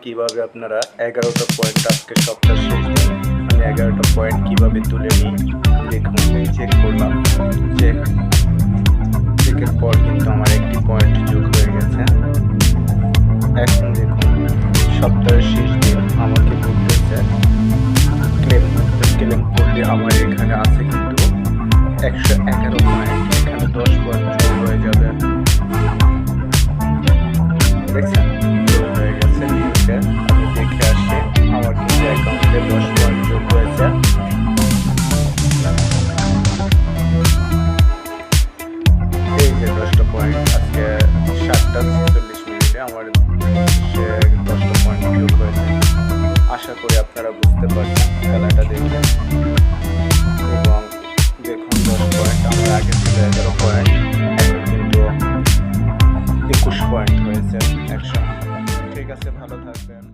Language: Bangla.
কিভাবে আপনারা 11টা পয়েন্ট আজকে সপ্তাহ শেষ দিন আমি 11টা পয়েন্ট কিভাবে তুলে নিই দেখুন। চেক করলাম, চেকের পর কিন্তু আমার একটি পয়েন্ট যোগ হয়ে গেছে। এখন দেখুন সপ্তাহের শেষ দিন আমাকে বলতেছে ক্লেম করলে আমার এখানে আছে কিন্তু 111 পয়েন্ট, এখানে 10 পয়েন্ট যোগ হয়ে যাবে। দেখছেন হয়ে গেছে নিউজে, আমি দেখে আসি আমার কিন্তু অ্যাকাউন্টে 10 পয়েন্ট যোগ হয়েছে। এই যে 10টা পয়েন্ট আজকে 7:46 আমার 10টা পয়েন্ট যোগ হয়েছে। আশা করি আপনারা বুঝতে পারছেন খেলাটা দেখে। এবং দেখুন 10 পয়েন্ট, আমার আগে ছিল 11 পয়েন্ট, এখন কিন্তু 21 পয়েন্ট হয়েছে 100। ঠিক আছে, ভালো থাকবেন।